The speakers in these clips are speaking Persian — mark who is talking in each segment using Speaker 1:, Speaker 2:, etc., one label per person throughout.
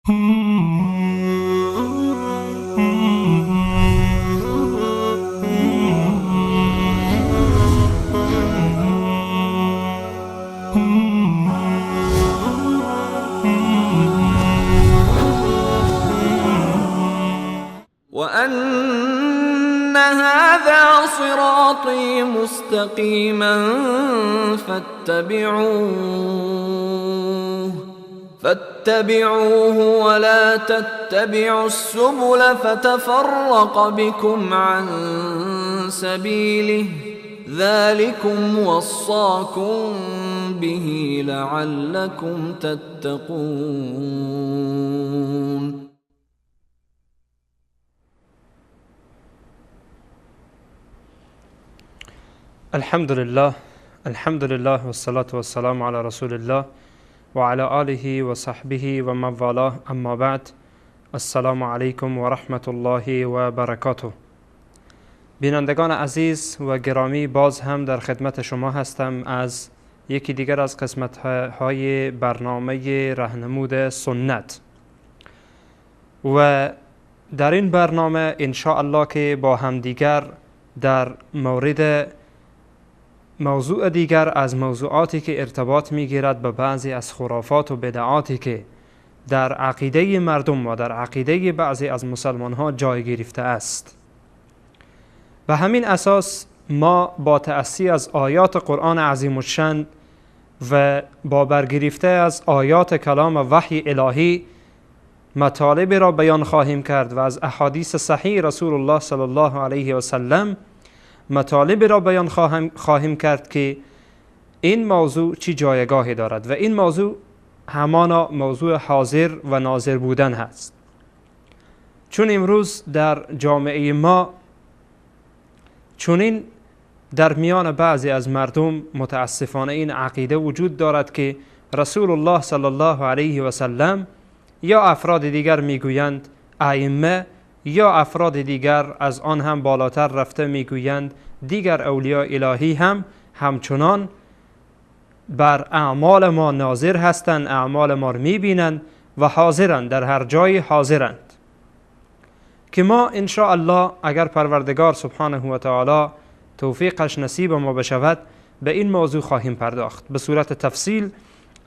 Speaker 1: وأن هذا صراطي مستقيما فاتبعوه ولا تتبعوا السبل فتفرق بكم عن سبيله ذلكم وصاكم به لعلكم تتقون.
Speaker 2: الحمد لله والصلاة والسلام على رسول الله و علی آله و صحبه و من والاه، اما بعد. السلام علیکم و رحمت الله و برکاته. بینندگان عزیز و گرامی، باز هم در خدمت شما هستم از یکی دیگر از قسمت های برنامه راهنمود سنت، و در این برنامه ان شاء الله که با هم دیگر در مورد موضوع دیگر از موضوعاتی که ارتباط میگیرد به بعضی از خرافات و بدعاتی که در عقیده مردم و در عقیده بعضی از مسلمان ها جای گرفته است. و همین اساس ما با تأسی از آیات قرآن عظیم الشان و با برگرفته از آیات کلام وحی الهی مطالب را بیان خواهیم کرد و از احادیث صحیح رسول الله صلی الله علیه و سلم مطالب را بیان خواهیم کرد که این موضوع چی جایگاهی دارد، و این موضوع همانا موضوع حاضر و ناظر بودن هست. چون امروز در جامعه ما چونین در میان بعضی از مردم متاسفانه این عقیده وجود دارد که رسول الله صلی الله علیه و سلم یا افراد دیگر میگویند ائمه، یا افراد دیگر از آن هم بالاتر رفته میگویند دیگر اولیاء الهی هم همچنان بر اعمال ما ناظر هستند، اعمال ما را میبینند و حاضرند، در هر جای حاضرند. که ما ان شاء الله اگر پروردگار سبحانه و تعالی توفیقش نصیب ما بشود به این موضوع خواهیم پرداخت به صورت تفصیل.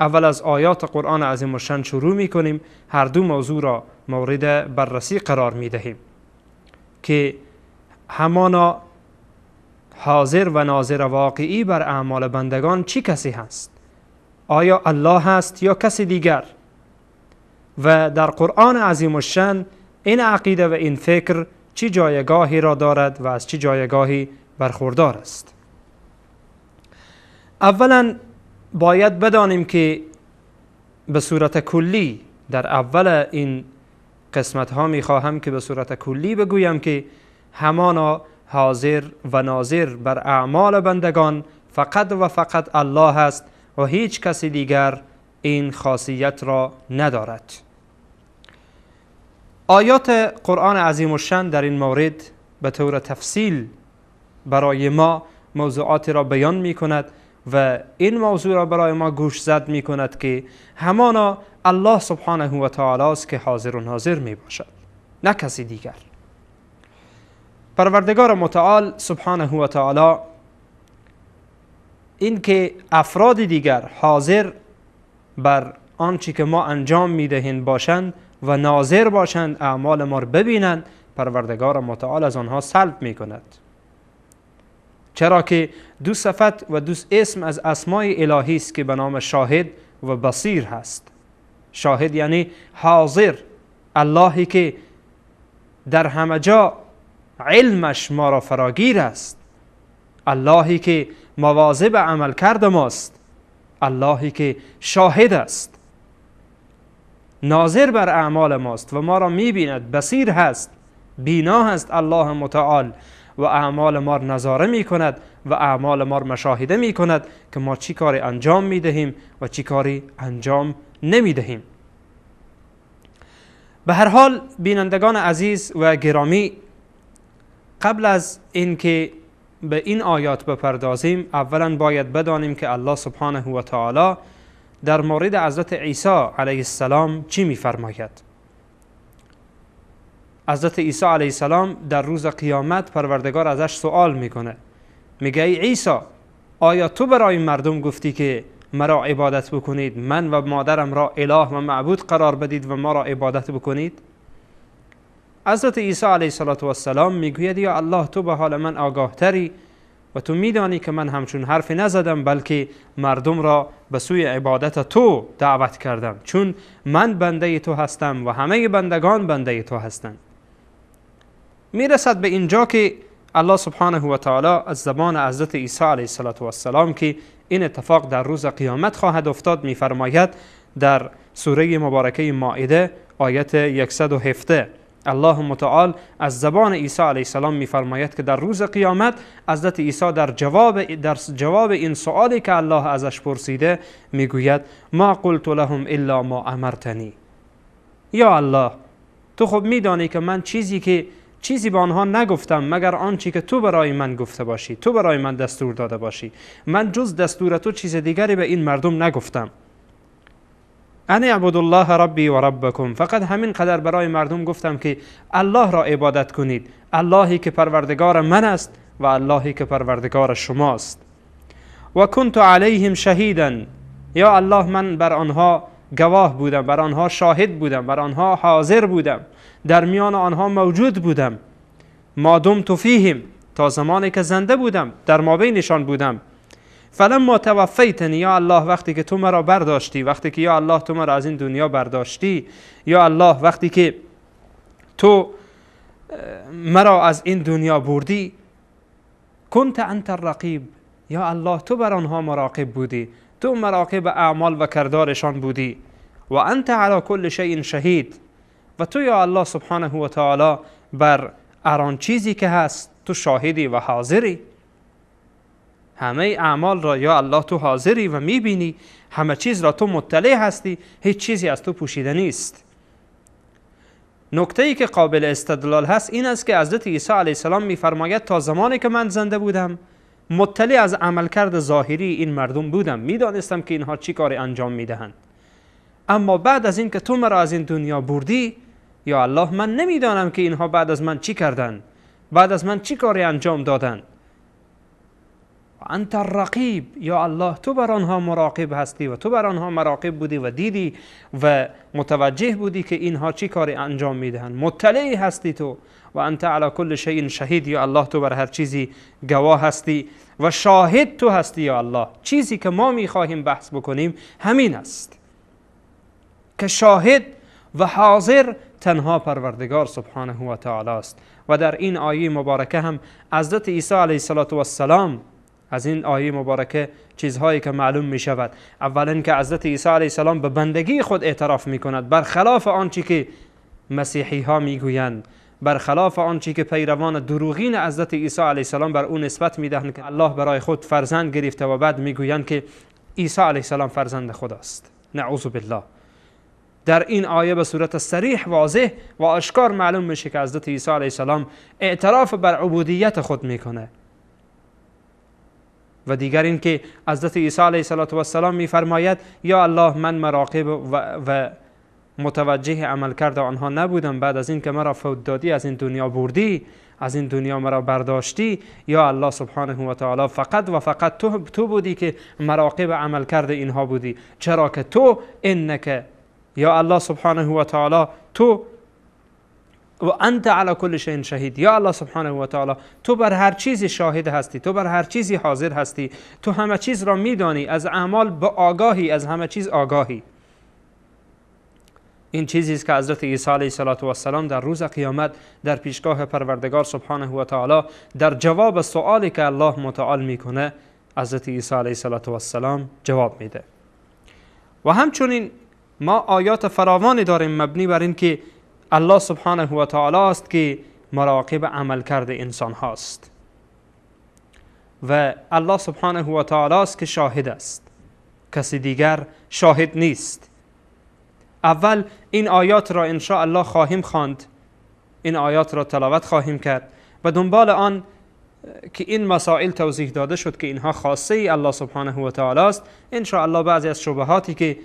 Speaker 2: اول از آیات قرآن عظیم الشان شروع میکنیم، هر دو موضوع را مورد بررسی قرار میدهیم که همانا حاضر و ناظر واقعی بر اعمال بندگان چی کسی هست؟ آیا الله هست یا کسی دیگر؟ و در قرآن عظیم الشان این عقیده و این فکر چی جایگاهی را دارد و از چی جایگاهی برخوردار است؟ اولا باید بدانیم که به صورت کلی در اول این قسمت ها می خواهم که به صورت کلی بگویم که همانا حاضر و ناظر بر اعمال بندگان فقط و فقط الله است و هیچ کسی دیگر این خاصیت را ندارد. آیات قرآن عظیم الشان در این مورد به طور تفصیل برای ما موضوعاتی را بیان می کند و این موضوع را برای ما گوش زد می کند که همانا الله سبحانه و تعالی است که حاضر و ناظر می باشد، نه کسی دیگر. پروردگار متعال سبحانه و تعالی این که افراد دیگر حاضر بر آنچه که ما انجام می دهیم باشند و ناظر باشند، اعمال ما را ببینند، پروردگار متعال از آنها سلب می کند. چرا که دو صفت و دو اسم از اسمای الهی است که به نام شاهد و بصیر هست. شاهد یعنی حاضر، اللهی که در همه جا علمش ما را فراگیر است، اللهی که مواظب عمل کرده ماست، اللهی که شاهد است، ناظر بر اعمال ماست و ما را میبیند، بصیر هست، بینا هست الله متعال و اعمال ما را نظاره می کند و اعمال ما را مشاهده می کند که ما چی کاری انجام می دهیم و چی کاری انجام نمی دهیم. به هر حال بینندگان عزیز و گرامی، قبل از اینکه به این آیات بپردازیم اولا باید بدانیم که الله سبحانه و تعالی در مورد حضرت عیسی علیه السلام چی می فرماید. حضرت عیسی علیه السلام در روز قیامت پروردگار ازش سوال میکنه، میگه ای عیسی، آیا تو برای مردم گفتی که مرا عبادت بکنید، من و مادرم را اله و معبود قرار بدید و ما را عبادت بکنید؟ حضرت عیسی علیه السلام میگوید یا الله، تو به حال من آگاه تری و تو میدانی که من همچون حرفی نزدم، بلکه مردم را به سوی عبادت تو دعوت کردم، چون من بنده تو هستم و همه بندگان بنده تو هستند. میرسد به اینجا که الله سبحانه و تعالی از زبان حضرت عیسی علیه السلام که این اتفاق در روز قیامت خواهد افتاد میفرماید در سوره مبارکه مائده آیت 117، الله متعال از زبان عیسی علیه السلام میفرماید که در روز قیامت حضرت عیسی در جواب این سوالی که الله ازش پرسیده میگوید ما قلت لهم الا ما امرتنی. یا الله، تو خب میدانی که من چیزی به آنها نگفتم مگر آنچه که تو برای من گفته باشی، تو برای من دستور داده باشی. من جز دستور تو چیز دیگری به این مردم نگفتم. ان اعبدوا الله ربی و ربکم، فقط همین قدر برای مردم گفتم که الله را عبادت کنید، اللهی که پروردگار من است و اللهی که پروردگار شماست. و کنت علیهم شهیدا، یا الله من بر آنها گواه بودم، بر آنها شاهد بودم، بر آنها حاضر بودم، در میان آنها موجود بودم. ما دمت فیهم، تا زمانی که زنده بودم در مابینشان بودم. فلما توفیتنی، یا الله وقتی که تو مرا برداشتی، وقتی که یا الله تو مرا از این دنیا برداشتی، یا الله وقتی که تو مرا از این دنیا بردی، کنت انت الرقیب، یا الله تو بر آنها مراقب بودی، تو مراقب اعمال و کردارشان بودی. و انت علی کل شیء شهید، و تو یا الله سبحانه و تعالی بر هر آن چیزی که هست تو شاهدی و حاضری. همه اعمال را یا الله تو حاضری و میبینی، همه چیز را تو مطلع هستی، هیچ چیزی از تو پوشیده نیست. نکته‌ای که قابل استدلال هست این است که حضرت عیسی علیه السلام میفرماید تا زمانی که من زنده بودم مطلع از عملکرد ظاهری این مردم بودم، میدانستم که اینها چی کاری انجام میدهند. اما بعد از این که تو مرا از این دنیا بردی، یا الله من نمیدانم که اینها بعد از من چی کردند، بعد از من چی کاری انجام دادند. انت الرقیب، یا الله تو بر آنها مراقب هستی و تو بر آنها مراقب بودی و دیدی و متوجه بودی که اینها چی کاری انجام میدهند، مطلعی هستی تو. و انت علی کل شیء شهید، یا الله تو بر هر چیزی گواه هستی و شاهد تو هستی. یا الله چیزی که ما میخواهیم بحث بکنیم همین است که شاهد و حاضر تنها پروردگار سبحانه و تعالی است. و در این آیه مبارکه هم حضرت عیسی علیه السلام از این آیه مبارکه چیزهایی که معلوم می شود، اولا که حضرت عیسی علیه السلام به بندگی خود اعتراف می کند، برخلاف آنچه که مسیحی ها می گویند، برخلاف آنچه که پیروان دروغین حضرت عیسی علیه السلام بر او نسبت می دهند که الله برای خود فرزند گرفته و بعد می گویند که عیسی علیه السلام فرزند خداست. نعوذ بالله. در این آیه به صورت صریح واضح و آشکار معلوم میشه که حضرت عیسی علیه السلام اعتراف بر عبودیت خود میکنه. و دیگر این که حضرت عیسی علیه السلام میفرماید یا الله من مراقب و متوجه عمل کرده آنها نبودم، بعد از این که مرا فوت دادی، از این دنیا بردی، از این دنیا مرا برداشتی، یا الله سبحانه و تعالی فقط و فقط تو بودی که مراقب عمل کرده اینها بودی، چرا که تو انک یا الله سبحانه و تعالی تو و انت علی کل شیء شهید، یا الله سبحانه و تعالی تو بر هر چیزی شاهد هستی، تو بر هر چیزی حاضر هستی، تو همه چیز را میدانی، از اعمال به آگاهی، از همه چیز آگاهی. این چیزی است که حضرت عیسی علیه السلام در روز قیامت در پیشگاه پروردگار سبحانه و تعالی در جواب سوالی که الله متعال میکنه حضرت عیسی علیه السلام جواب میده. و همچنین ما آیات فراوانی داریم مبنی بر این که الله سبحانه و تعالی است که مراقب عمل کرده انسان هاست و الله سبحانه و تعالی است که شاهد است، کسی دیگر شاهد نیست. اول این آیات را ان شاء الله خواهیم خواند، این آیات را تلاوت خواهیم کرد و دنبال آن که این مسائل توضیح داده شد که اینها خاصه الله سبحانه و تعالی است، ان شاء الله بعضی از شبهاتی که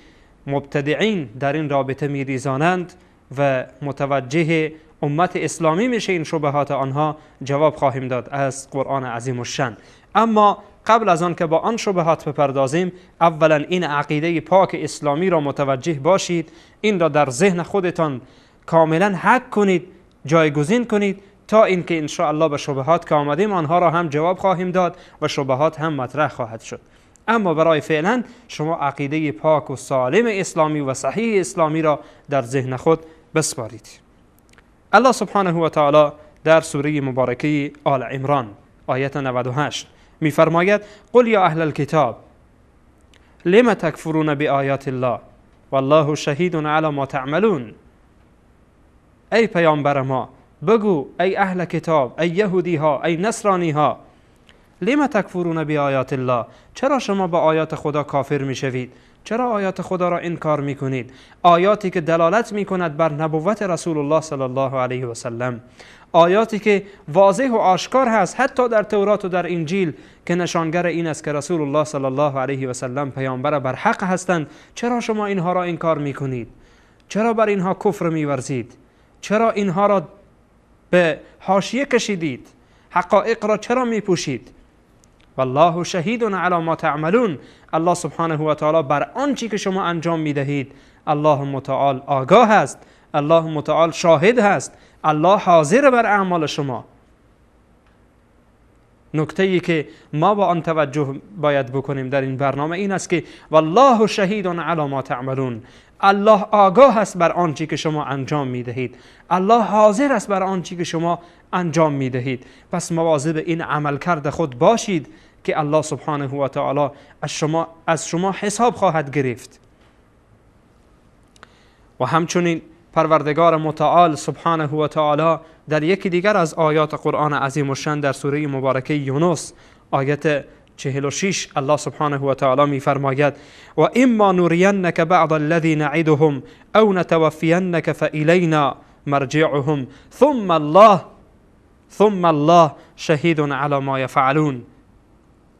Speaker 2: مبتدعین در این رابطه میریزانند و متوجه امت اسلامی میشه این شبهات آنها جواب خواهیم داد از قرآن عظیم الشان. اما قبل از آن که با آن شبهات بپردازیم، اولا این عقیده پاک اسلامی را متوجه باشید، این را در ذهن خودتان کاملا حک کنید، جایگزین کنید، تا اینکه ان شاء الله به شبهات که آمدیم آنها را هم جواب خواهیم داد و شبهات هم مطرح خواهد شد. اما برای فعلا شما عقیده پاک و سالم اسلامی و صحیح اسلامی را در ذهن خود بسپارید. الله سبحانه و تعالی در سوره مبارکه آل عمران آیت 98 می‌فرماید: قل یا اهل الكتاب لم تکفرون بآیات الله والله شهید علی ما تعملون. ای پیامبر ما، بگو ای اهل کتاب، ای یهودی ها، ای نصرانی ها، لم تکفرون بآیات الله، چرا شما با آیات خدا کافر میشوید؟ چرا آیات خدا را انکار میکنید؟ آیاتی که دلالت میکند بر نبوت رسول الله صلی الله علیه و سلم، آیاتی که واضح و آشکار هست حتی در تورات و در انجیل که نشانگر این است که رسول الله صلی الله علیه و سلم پیامبر بر حق هستند، چرا شما اینها را انکار میکنید؟ چرا بر اینها کفر میورزید؟ چرا اینها را به حاشیه کشیدید؟ حقایق را چرا میپوشید؟ والله شهید علی ما تعملون. الله سبحانه و تعالی بر آنچه که شما انجام میدهید الله متعال آگاه است، الله متعال شاهد هست، الله حاضر بر اعمال شما. نکته‌ای که ما با آن توجه باید بکنیم در این برنامه این است که والله شهید علی ما تعملون، الله آگاه است بر آنچه که شما انجام میدهید، الله حاضر است بر آنچه که شما انجام میدهید. پس مواظب این عملکرد خود باشید که الله سبحانه و تعالی از شما حساب خواهد گرفت. و همچنین پروردگار متعال سبحانه و تعالی در یکی دیگر از آیات قرآن عظیم الشان در سوره مبارکه یونس آیت 46 الله سبحانه و تعالی می فرماید: و اما نرینک بعض الذی نعدهم او نتوفینک فالینا مرجعهم ثم الله شهید علی ما یفعلون.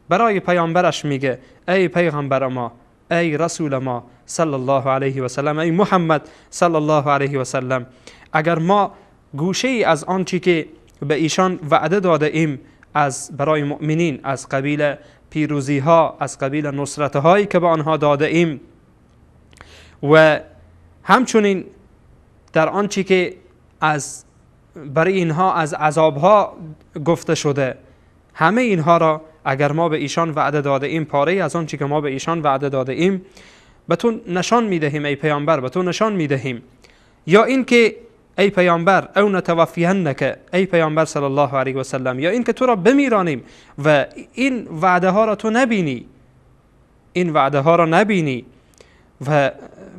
Speaker 2: برای پیامبرش میگه ای پیغمبر ما، ای رسول ما صلی الله علیه و سلم، ای محمد صلی الله علیه و سلم، اگر ما گوشه ای از آنچه که به ایشان وعده داده ایم از برای مؤمنین از قبیل پیروزی ها، از قبیل نصرت هایی که به آنها داده ایم و همچنین در آنچه که برای اینها از عذاب ها گفته شده، همه اینها را اگر ما به ایشان وعده داده ایم، پاره از آنچه که ما به ایشان وعده داده ایم به تو نشان میدهیم ای پیامبر، به تو نشان میدهیم. یا این که ای پیامبر او نتوفینک، ای پیامبر صلی الله علیه و سلم، یا این که تو را بمیرانیم و این وعده ها را تو نبینی، این وعده ها را نبینی. و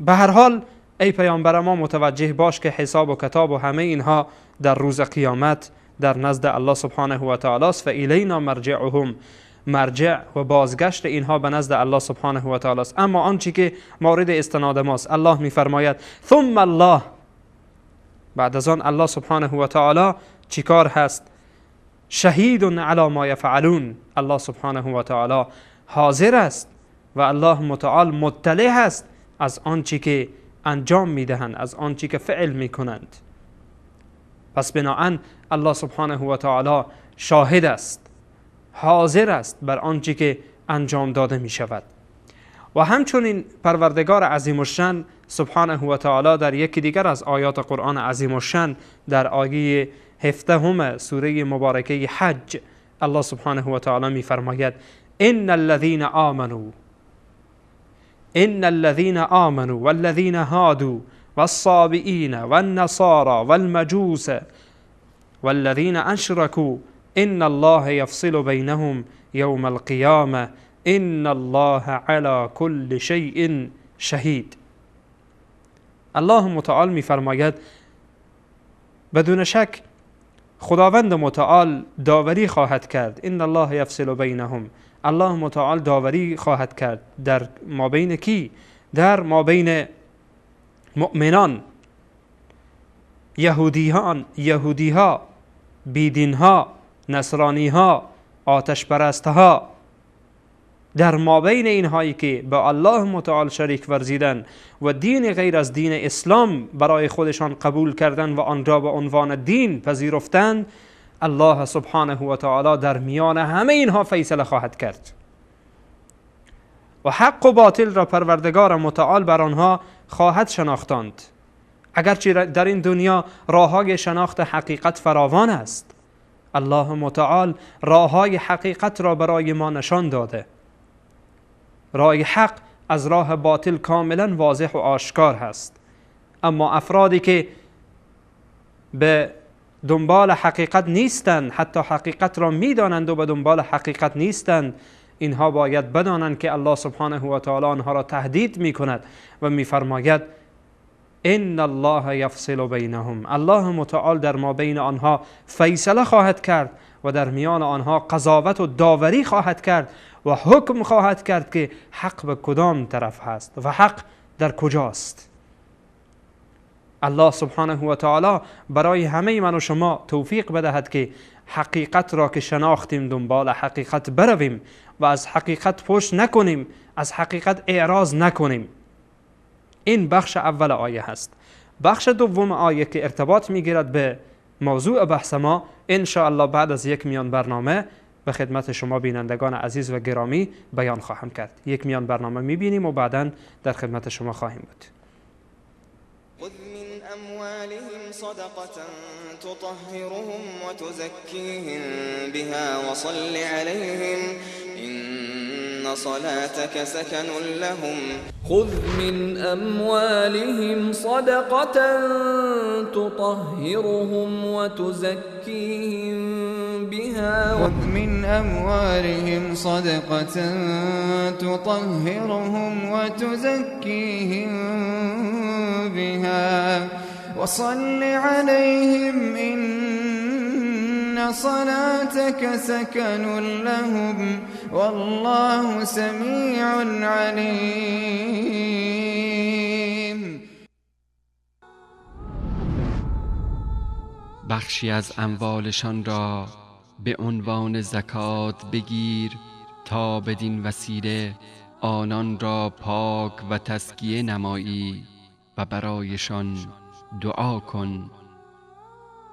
Speaker 2: به هر حال ای پیامبر ما متوجه باش که حساب و کتاب و همه اینها در روز قیامت در نزد الله سبحانه و تعالی است. فالینا مرجعهم، مرجع و بازگشت اینها به نزد الله سبحانه و تعالی است. اما آنچه که مورد استناد ماست، الله میفرماید ثم الله، بعد از آن الله سبحانه و تعالی چیکار هست؟ شهید علی ما یفعلون، الله سبحانه و تعالی حاضر است و الله متعال مطلع است از آنچه که انجام میدهند، از آنچه که فعل میکنند. پس بناهن الله سبحانه و تعالی شاهد است، حاضر است بر آنچه که انجام داده می شود. و همچنین پروردگار عظیم الشان سبحانه و تعالی در یکی دیگر از آیات قرآن عظیم الشان در آیه 17 سوره مبارکه حج الله سبحانه و تعالی می فرماید: ان الذين آمنوا والذين هادوا والصابئين والنصارى والمجوس والذين اشركوا ان الله يفصل بينهم يوم القيامة ان الله على كل شيء شهید. الله متعال می فرماید بدون شک خداوند متعال داوری خواهد کرد. ان الله یفصل بینهم، الله متعال داوری خواهد کرد در ما بین کی؟ در ما بین مؤمنان، یهودی ها، بیدین ها، نصرانی ها، آتش پرست ها، در مابین اینهایی که به الله متعال شریک ورزیدن و دین غیر از دین اسلام برای خودشان قبول کردن و آن را به عنوان دین پذیرفتند، الله سبحانه و تعالی در میان همه اینها فیصله خواهد کرد و حق و باطل را پروردگار متعال بر آنها خواهد شناختاند. اگرچه در این دنیا راههای شناخت حقیقت فراوان است، الله متعال راههای حقیقت را برای ما نشان داده. راه حق از راه باطل کاملا واضح و آشکار هست، اما افرادی که به دنبال حقیقت نیستند، حتی حقیقت را میدانند و به دنبال حقیقت نیستند، اینها باید بدانند که الله سبحانه و تعالی آنها را تهدید می کند و می فرماید ان الله یفصل بینهم، الله متعال در ما بین آنها فیصله خواهد کرد و در میان آنها قضاوت و داوری خواهد کرد و حکم خواهد کرد که حق به کدام طرف هست و حق در کجاست. الله سبحانه و تعالی برای همه من و شما توفیق بدهد که حقیقت را که شناختیم دنبال حقیقت برویم و از حقیقت پشت نکنیم، از حقیقت اعراض نکنیم. این بخش اول آیه هست. بخش دوم آیه که ارتباط میگیرد به موضوع بحث ما، ان شاء الله بعد از یک میان برنامه به خدمت شما بینندگان عزیز و گرامی بیان خواهم کرد. یک میان برنامه میبینیم و بعدا در خدمت شما خواهیم بود.
Speaker 3: خذ من أموالهم صدقة تطهرهم وتزكيهم بها وصل عليهم إن صلاتك سكن لهم.
Speaker 1: خذ من أموالهم صدقة تطهرهم وتزكيهم بها
Speaker 3: خذ من أموالهم صدقة تطهرهم وتزكيهم بها وصل عليهم إن صلاتك سكن لهم والله سميع عليم.
Speaker 4: بخشی از اموالشان را به عنوان زکات بگیر تا بدین وسیله آنان را پاک و تزکیه نمایی و برایشان دعا کن.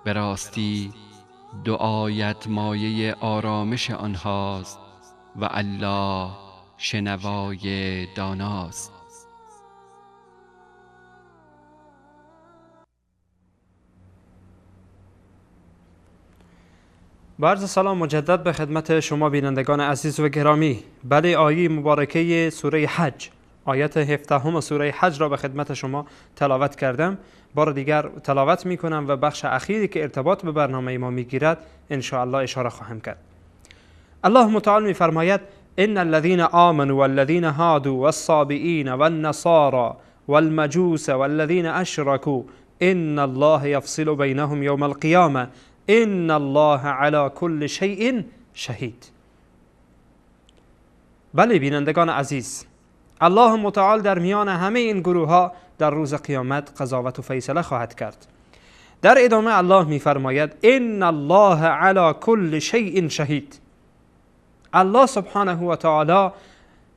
Speaker 4: به راستی دعایت مایه آرامش آنهاست و الله شنوای داناست.
Speaker 2: با عرض سلام مجدد به خدمت شما بینندگان عزیز و گرامی. بله، آیه مبارکه سوره حج، آیت 17 سوره حج را به خدمت شما تلاوت کردم. بار دیگر تلاوت می کنم و بخش اخیری که ارتباط به برنامه ما می گیرد ان شاء الله اشاره خواهم کرد. الله متعال می فرماید ان الذين آمنوا والذين هادوا والصابئين والنصارى والمجوس والذين اشركوا ان الله يفصل بينهم يوم القيامة ان الله على كل شيء شهید. بله بینندگان عزیز، الله متعال در میان همه این گروه ها در روز قیامت قضاوت و فیصله خواهد کرد. در ادامه الله می فرماید ان الله علی کل شیء شهید. الله سبحانه و تعالی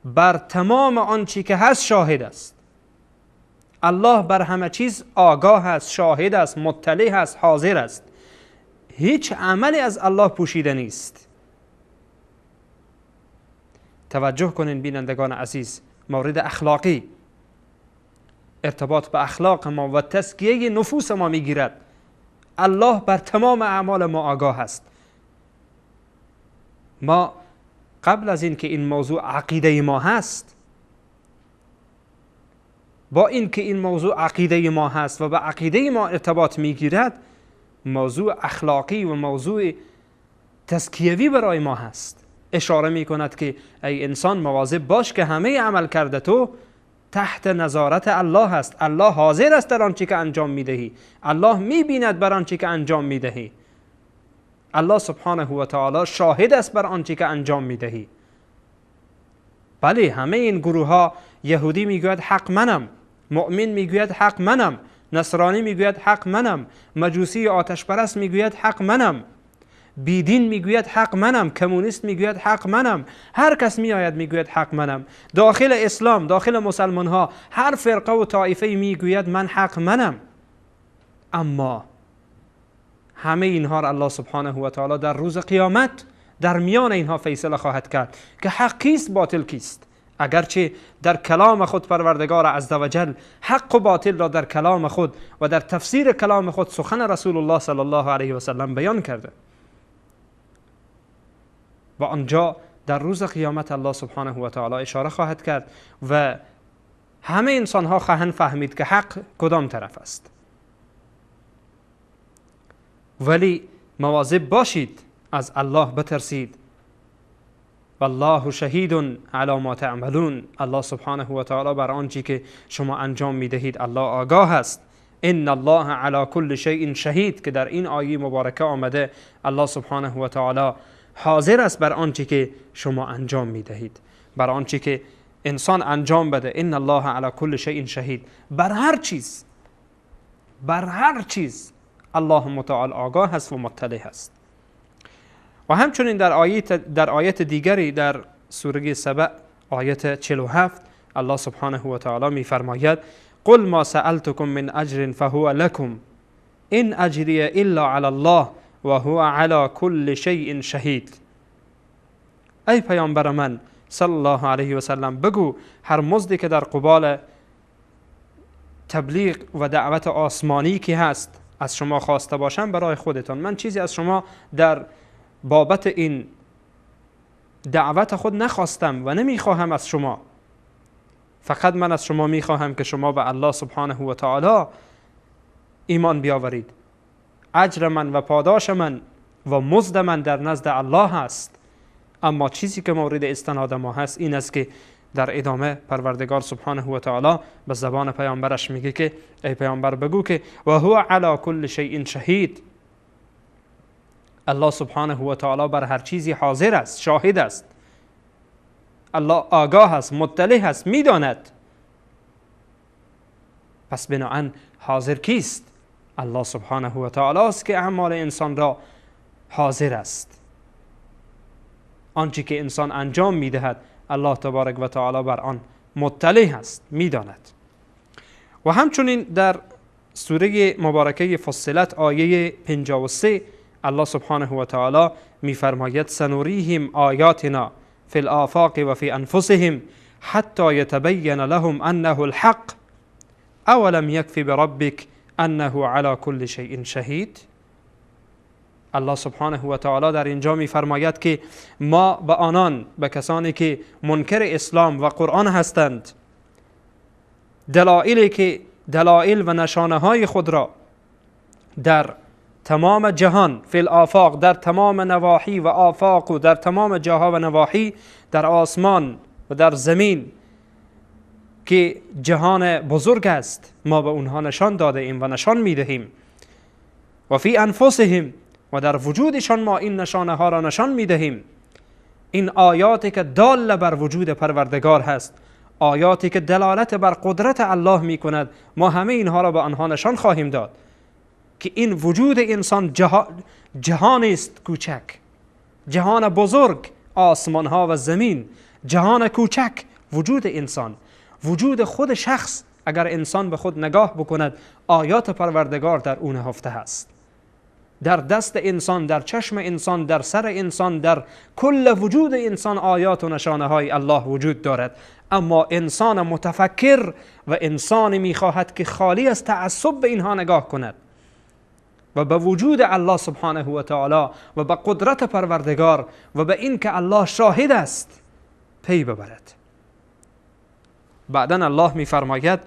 Speaker 2: بر تمام آنچه که هست شاهد است. الله بر همه چیز آگاه است، شاهد است، مطلع است، حاضر است. هیچ عملی از الله پوشیده نیست. توجه کنین بینندگان عزیز، مورد اخلاقی، ارتباط به اخلاق ما و تزکیه نفوس ما میگیرد. الله بر تمام اعمال ما آگاه است. ما قبل از این که این موضوع عقیده ما هست، با این که این موضوع عقیده ما هست و به عقیده ما ارتباط میگیرد، موضوع اخلاقی و موضوع تزکیوی برای ما هست. اشاره می کند که ای انسان مواظب باش که همه عمل کرده تو تحت نظارت الله است. الله حاضر است در آنچه که انجام می دهی. الله می بیند بر آنچه که انجام می دهی. الله سبحانه و تعالی شاهد است بر آنچه که انجام می دهی. بله، همه این گروه ها، یهودی می گوید حق منم، مؤمن می گوید حق منم، نصرانی می گوید حق منم، مجوسی آتش پرست می گوید حق منم. بیدین میگوید حق منم، کمونیست میگوید حق منم، هر کس میآید میگوید حق منم. داخل اسلام، داخل مسلمان ها، هر فرقه و طایفه میگوید من حق منم. اما همه اینها را الله سبحانه و تعالی در روز قیامت در میان اینها فیصله خواهد کرد که حق کیست، باطل کیست. اگرچه در کلام خود پروردگار عزوجل حق و باطل را در کلام خود و در تفسیر کلام خود سخن رسول الله صلی الله علیه و سلم بیان کرده، و آنجا در روز قیامت الله سبحانه و تعالی اشاره خواهد کرد و همه انسان ها خواهند فهمید که حق کدام طرف است. ولی مواظب باشید، از الله بترسید. والله شهید علی ما تعملون. الله سبحانه و تعالی بر آنچه که شما انجام میدهید الله آگاه است. ان الله علی کل شیء شهید که در این آیه مبارکه آمده، الله سبحانه و تعالی حاضر است بر آنچه که شما انجام میدهید، بر آنچه که انسان انجام بده. ان الله علی کل شیء شهید. بر هر چیز الله متعال آگاه است و مطلع است. و همچنین در آیت دیگری در سوره سبع آیت 47 الله سبحانه و تعالی می فرماید قل ما سألتكم من اجر فهو لكم ان اجری الا علی الله و هو علی کل شیء شهید. ای پیامبر من صلی الله علیه و سلم بگو هر مزدی که در قبال تبلیغ و دعوت آسمانی که هست از شما خواسته باشم برای خودتان، من چیزی از شما در بابت این دعوت خود نخواستم و نمیخواهم از شما. فقط من از شما میخواهم که شما به الله سبحانه و تعالی ایمان بیاورید. اجر من و پاداش من و مزد من در نزد الله هست. اما چیزی که مورد استناد ما هست این است که در ادامه پروردگار سبحانه و تعالی به زبان پیامبرش میگه که ای پیامبر بگو که و هو علی کل شیء شهید. الله سبحانه و تعالی بر هر چیزی حاضر است، شاهد است. الله آگاه است، مطلع است، میداند. پس بناهن حاضر کیست؟ الله سبحانه و تعالی است که اعمال انسان را حاضر است. آنچه که انسان انجام میدهد الله تبارک و تعالی بر آن مطلع است، میداند. و همچنین در سوره مبارکه فصلت آیه 53 الله سبحانه و تعالی میفرماید سنوریهم آیاتنا فی الآفاق و فی انفسهم حتی یتبین لهم انه الحق اولم یکفی بربک انه علی کل شیء شهید. الله سبحانه و تعالی در اینجا میفرماید که ما به آنان، به کسانی که منکر اسلام و قرآن هستند، دلایل و نشانه های خود را در تمام جهان فی الآفاق، در تمام نواحی و آفاق و در تمام جاها و نواحی، در آسمان و در زمین که جهان بزرگ است، ما به اونها نشان داده ایم و نشان میدهیم. و فی انفسهم، و در وجودشان ما این نشانه ها را نشان میدهیم. این آیاتی که دال بر وجود پروردگار هست، آیاتی که دلالت بر قدرت الله می کند، ما همه اینها را به آنها نشان خواهیم داد که این وجود انسان جهان است کوچک، جهان بزرگ، آسمان ها و زمین، جهان کوچک وجود انسان، وجود خود شخص. اگر انسان به خود نگاه بکند آیات پروردگار در اون نهفته هست، در دست انسان، در چشم انسان، در سر انسان، در کل وجود انسان آیات و نشانه های الله وجود دارد. اما انسان متفکر و انسان میخواهد که خالی از تعصب به اینها نگاه کند و به وجود الله سبحانه و تعالی و به قدرت پروردگار و به این که الله شاهد است پی ببرد. بعداً الله میفرماید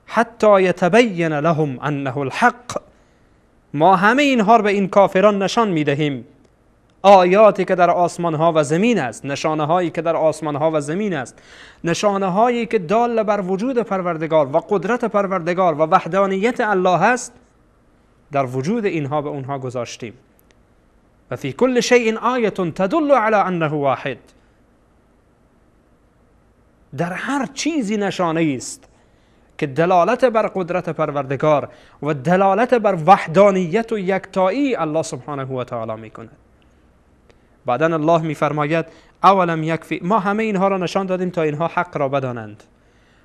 Speaker 2: حتی یتبین لهم انه الحق. ما همه اینها به این کافران نشان میدهیم، آیاتی که در آسمان ها و زمین است، نشانه هایی که در آسمان ها و زمین است، نشانه هایی که دال بر وجود پروردگار و قدرت پروردگار و وحدانیت الله است، در وجود اینها به اونها گذاشتیم. و فی کل شیء آیه تدل علی انه واحد. در هر چیزی نشانه است که دلالت بر قدرت پروردگار و دلالت بر وحدانیت و یکتایی الله سبحانه و تعالی می کند. بعدن الله میفرماید اولم یکفی، ما همه اینها را نشان دادیم تا اینها حق را بدانند.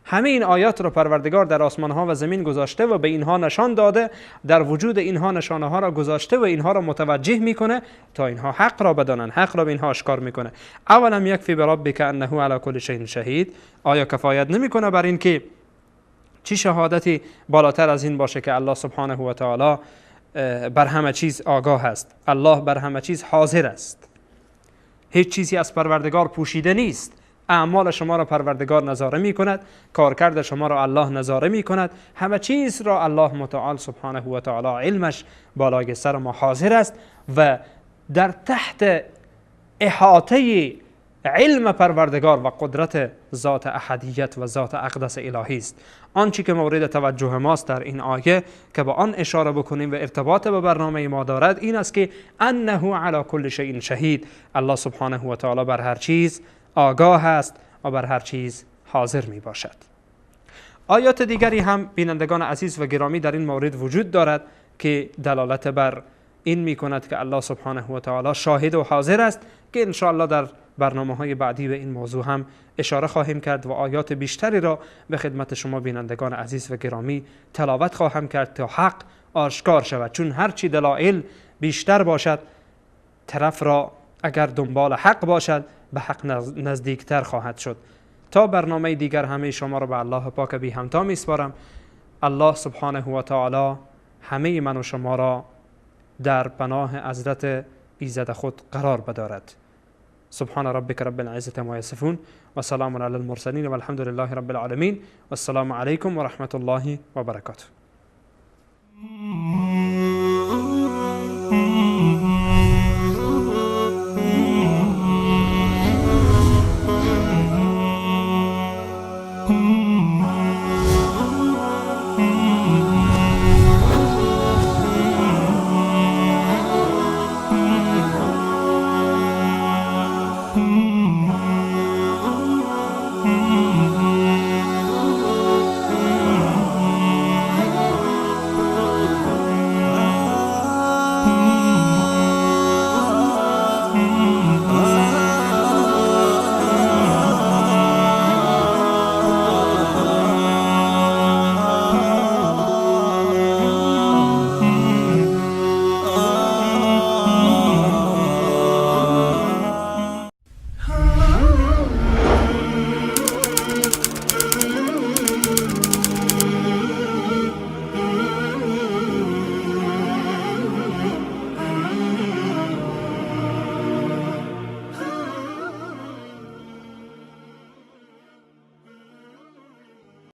Speaker 2: همه این آیات را پروردگار در آسمان ها و زمین گذاشته و به اینها نشان داده، در وجود اینها نشانه ها را گذاشته و اینها را متوجه میکنه تا اینها حق را بدانند، حق را به اینها اشکار میکنه. اولم یکفی بربک انه علی کل شیء شهید، آیا کفایت نمیکنه بر این که چی شهادتی بالاتر از این باشه که الله سبحانه و تعالی بر همه چیز آگاه است، الله بر همه چیز حاضر است، هیچ چیزی از پروردگار پوشیده نیست. اعمال شما را پروردگار نظاره می کند، کارکرد شما را الله نظاره می کند، همه چیز را الله متعال سبحانه و تعالی علمش بالای سر ما حاضر است و در تحت احاطه علم پروردگار و قدرت ذات احدیت و ذات اقدس الهی است. آنچه که مورد توجه ماست در این آیه که با آن اشاره بکنیم و ارتباط به برنامه ما دارد این است که انه علی کل شیء شهید، الله سبحانه و تعالی بر هر چیز آگاه است و بر هر چیز حاضر می باشد. آیات دیگری هم بینندگان عزیز و گرامی در این مورد وجود دارد که دلالت بر این می کند که الله سبحانه و تعالی شاهد و حاضر است که ان شاء الله در برنامه‌های بعدی به این موضوع هم اشاره خواهیم کرد و آیات بیشتری را به خدمت شما بینندگان عزیز و گرامی تلاوت خواهم کرد تا حق آشکار شود، چون هرچی دلایل بیشتر باشد طرف را اگر دنبال حق باشد به حق نزدیکتر خواهد شد. تا برنامه دیگر همه شما را به الله پاک بی همتا میسپارم. الله سبحانه و تعالی همه من و شما را در پناه حضرت ایزد خود قرار بدارد. سبحان ربك رب العزة عما يصفون وسلام على المرسلين والحمد لله رب العالمين والسلام عليكم ورحمة الله وبركاته.